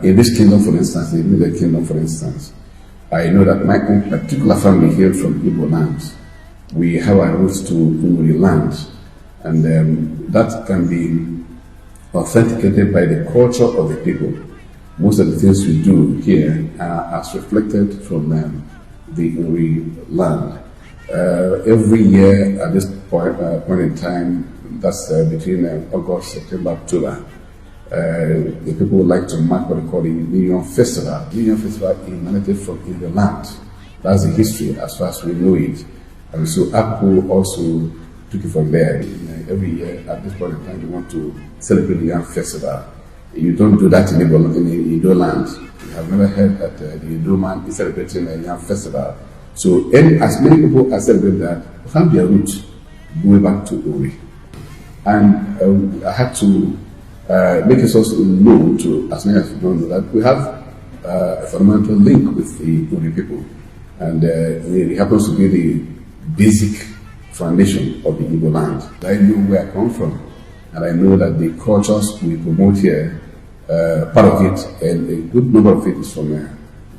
In this kingdom, for instance, in the kingdom, for instance, I know that my own particular family here from Igbo lands, we have our roots to Uri land, and that can be authenticated by the culture of the people. Most of the things we do here are as reflected from the Uri land. Every year at this point in time, that's between August, September, October, the people would like to mark what they call the New Yam Festival. The New Yam Festival emanated from Igbo land. That's the history as far as we know it. And so Apple also took it from there. Every year at this point in time, you want to celebrate the Yam Festival. You don't do that in Igbo land. You have never heard that the Igbo man is celebrating a Yam Festival. So, and as many people are celebrating that, have their roots going back to Uri. And I had to make it also known to as many as you don't know that we have a fundamental link with the Uri people. And it happens to be the basic foundation of the Igbo land. I know where I come from, and I know that the cultures we promote here, part of it, and a good number of it is from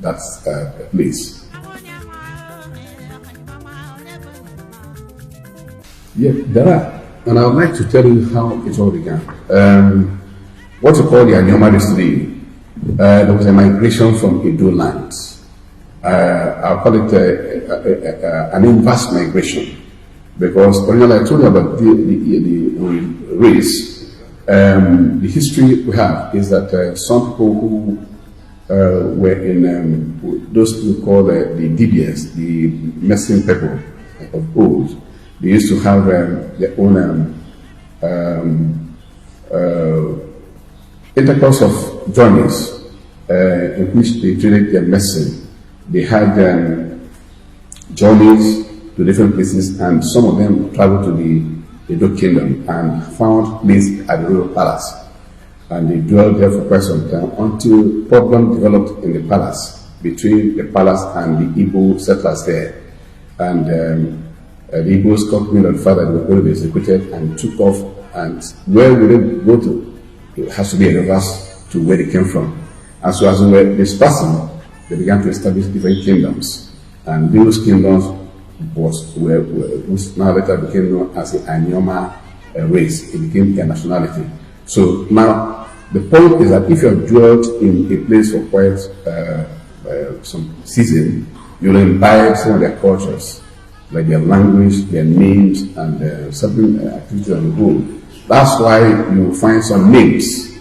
that place. Yeah, there are, and I would like to tell you how it all began. What you call the Anyoma today, there was a migration from Edo lands. I'll call it an inverse migration, because originally I told you about the race. The history we have is that some people who were in those we call the DBS, the medicine people of old, they used to have their own intercourse of journeys in which they traded their medicine. They had journeys to different places, and some of them traveled to the Edo kingdom and found place at the royal palace. And they dwelled there for quite some time until problem developed in the palace between the palace and the Igbo settlers there. And the Igbos complained on the fact that they were going to be executed and took off. And where would they go to? It has to be a reverse to where they came from. And so as they were dispersing, they began to establish different kingdoms. And those kingdoms which now later became known as the Anyoma race. It became a nationality. So now the point is that if you have dwelt in a place for quite some season, you'll imbibe some of their cultures, like their language, their names, and certain activities on the whole. That's why you find some names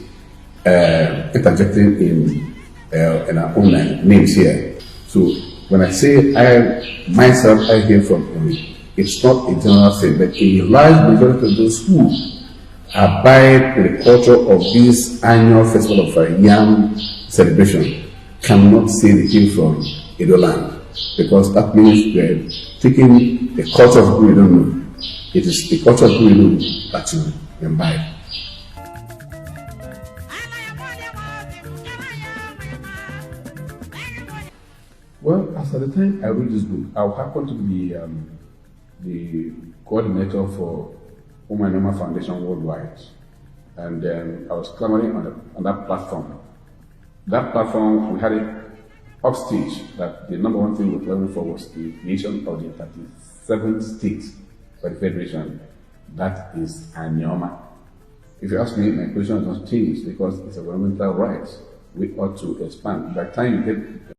interjecting in our own names here. So when I say I came from Uri, it's not a general thing, but a large majority of those who abide in the culture of this annual festival of Yam celebration cannot say they came from Edo land, because that means they're taking the culture of who you don't know. It is the culture of who you know that you imbibe. Well, as at the time I read this book, I happened to be the coordinator for Umanoma Foundation Worldwide, and I was clamoring on that platform. That platform, we had it upstage that the number one thing we were clamoring for was the creation of the 37th state for the Federation. That is Anyoma. If you ask me, my position has not changed because it's a fundamental right. We ought to expand. By the time you get